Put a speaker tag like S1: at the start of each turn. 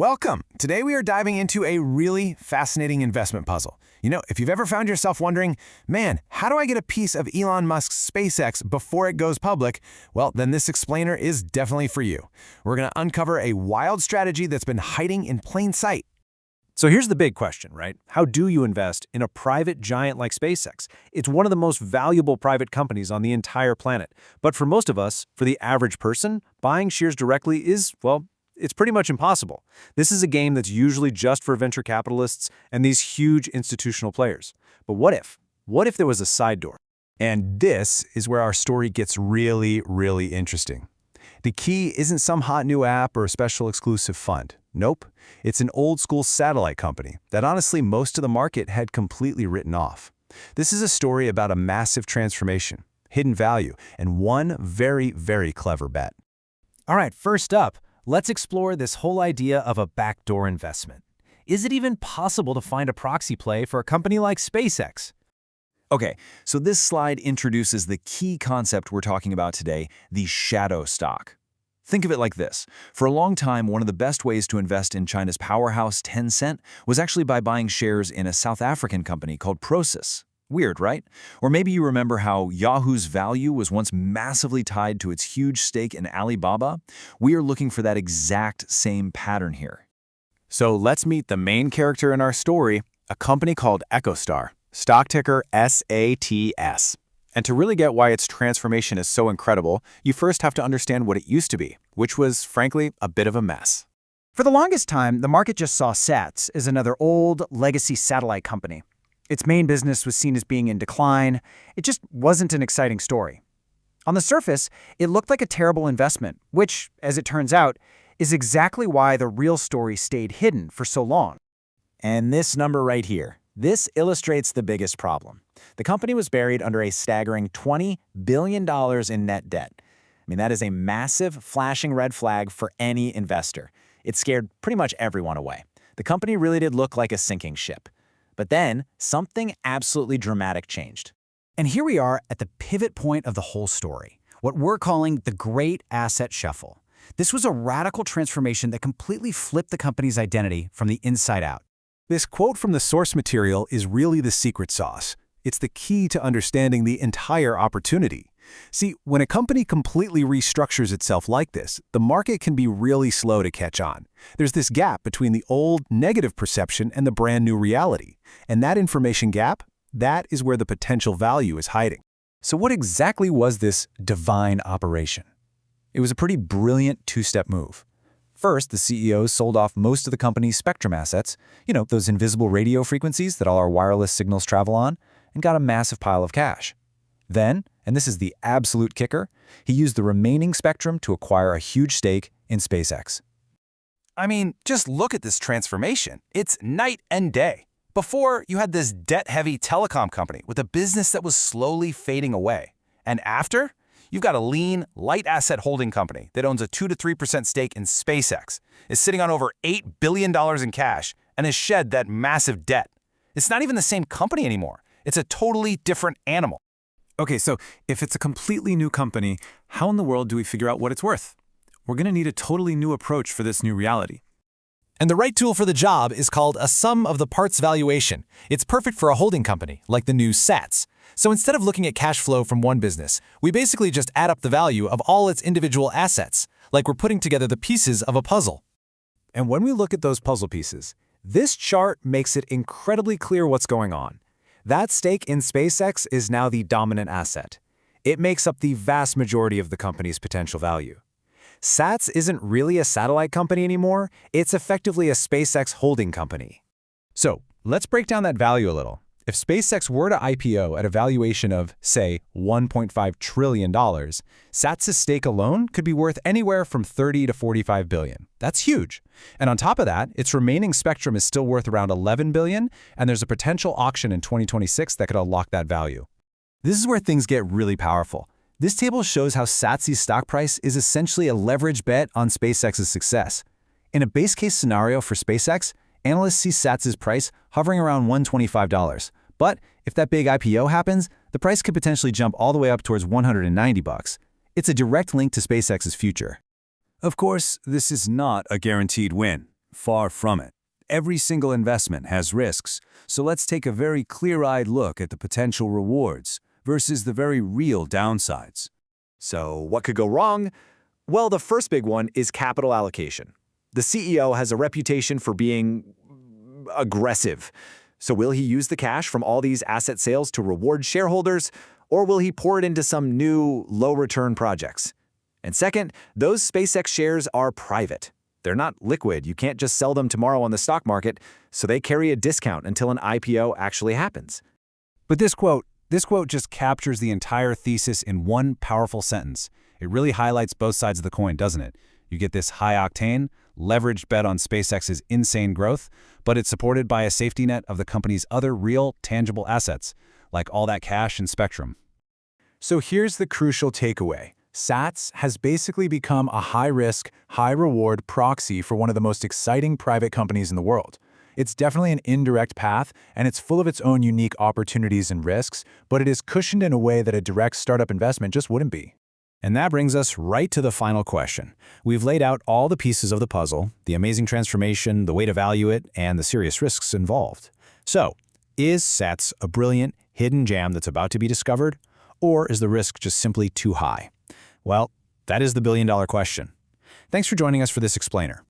S1: Welcome! Today we are diving into a really fascinating investment puzzle. If you've ever found yourself wondering, man, how do I get a piece of Elon Musk's SpaceX before it goes public? Well, then this explainer is definitely for you. We're going to uncover a wild strategy that's been hiding in plain sight.
S2: So here's the big question, right? How do you invest in a private giant like SpaceX? It's one of the most valuable private companies on the entire planet. But for most of us, for the average person, buying shares directly is, well, it's pretty much impossible. This is a game that's usually just for venture capitalists and these huge institutional players. But what if? What if there was a side door?
S1: And this is where our story gets really, really interesting. The key isn't some hot new app or a special exclusive fund. Nope. It's an old-school satellite company that honestly most of the market had completely written off. This is a story about a massive transformation, hidden value, and one very, very clever bet.
S2: All right, first up, let's explore this whole idea of a backdoor investment. Is it even possible to find a proxy play for a company like SpaceX?
S3: Okay, so this slide introduces the key concept we're talking about today, the shadow stock. Think of it like this. For a long time, one of the best ways to invest in China's powerhouse Tencent was actually by buying shares in a South African company called Proxy. Weird, right? Or maybe you remember how Yahoo's value was once massively tied to its huge stake in Alibaba? We are looking for that exact same pattern here.
S1: So let's meet the main character in our story, a company called EchoStar, stock ticker SATS. And to really get why its transformation is so incredible, you first have to understand what it used to be, which was, frankly, a bit of a mess.
S4: For the longest time, the market just saw SATS as another old, legacy satellite company. Its main business was seen as being in decline. It just wasn't an exciting story. On the surface, it looked like a terrible investment, which, as it turns out, is exactly why the real story stayed hidden for so long.
S3: And this number right here, this illustrates the biggest problem. The company was buried under a staggering $20 billion in net debt. That is a massive, flashing red flag for any investor. It scared pretty much everyone away. The company really did look like a sinking ship. But then, something absolutely dramatic changed.
S4: And here we are at the pivot point of the whole story, what we're calling the Great Asset Shuffle. This was a radical transformation that completely flipped the company's identity from the inside out.
S1: This quote from the source material is really the secret sauce. It's the key to understanding the entire opportunity. See, when a company completely restructures itself like this, the market can be really slow to catch on. There's this gap between the old, negative perception and the brand new reality. And that information gap, that is where the potential value is hiding.
S2: So what exactly was this divine operation? It was a pretty brilliant two-step move. First, the CEOs sold off most of the company's spectrum assets, those invisible radio frequencies that all our wireless signals travel on, and got a massive pile of cash. Then, and this is the absolute kicker, he used the remaining spectrum to acquire a huge stake in SpaceX.
S1: Just look at this transformation. It's night and day. Before, you had this debt-heavy telecom company with a business that was slowly fading away. And after, you've got a lean, light asset holding company that owns a 2 to 3% stake in SpaceX, is sitting on over $8 billion in cash, and has shed that massive debt. It's not even the same company anymore. It's a totally different animal.
S2: Okay, so if it's a completely new company, how in the world do we figure out what it's worth? We're going to need a totally new approach for this new reality.
S5: And the right tool for the job is called a sum of the parts valuation. It's perfect for a holding company, like the new SATS. So instead of looking at cash flow from one business, we basically just add up the value of all its individual assets, like we're putting together the pieces of a puzzle.
S2: And when we look at those puzzle pieces, this chart makes it incredibly clear what's going on. That stake in SpaceX is now the dominant asset. It makes up the vast majority of the company's potential value. SATS isn't really a satellite company anymore. It's effectively a SpaceX holding company. So let's break down that value a little. If SpaceX were to IPO at a valuation of, say, $1.5 trillion, SATS's stake alone could be worth anywhere from $30 to $45 billion. That's huge. And on top of that, its remaining spectrum is still worth around $11 billion, and there's a potential auction in 2026 that could unlock that value.
S3: This is where things get really powerful. This table shows how SATS's stock price is essentially a leverage bet on SpaceX's success. In a base case scenario for SpaceX, analysts see SATS's price hovering around $125. But if that big IPO happens, the price could potentially jump all the way up towards $190. It's a direct link to SpaceX's future.
S2: Of course, this is not a guaranteed win. Far from it. Every single investment has risks, so let's take a very clear-eyed look at the potential rewards versus the very real downsides.
S3: So what could go wrong? Well, the first big one is capital allocation. The CEO has a reputation for being aggressive. So will he use the cash from all these asset sales to reward shareholders, or will he pour it into some new low-return projects? And second, those SpaceX shares are private. They're not liquid. You can't just sell them tomorrow on the stock market, so they carry a discount until an IPO actually happens.
S2: But this quote just captures the entire thesis in one powerful sentence. It really highlights both sides of the coin, doesn't it? You get this high-octane, leveraged bet on SpaceX's insane growth, but it's supported by a safety net of the company's other real, tangible assets, like all that cash and spectrum. So here's the crucial takeaway. SATS has basically become a high-risk, high-reward proxy for one of the most exciting private companies in the world. It's definitely an indirect path, and it's full of its own unique opportunities and risks, but it is cushioned in a way that a direct startup investment just wouldn't be. And that brings us right to the final question. We've laid out all the pieces of the puzzle, the amazing transformation, the way to value it, and the serious risks involved. So, is SATS a brilliant, hidden gem that's about to be discovered, or is the risk just simply too high? Well, that is the billion-dollar question. Thanks for joining us for this explainer.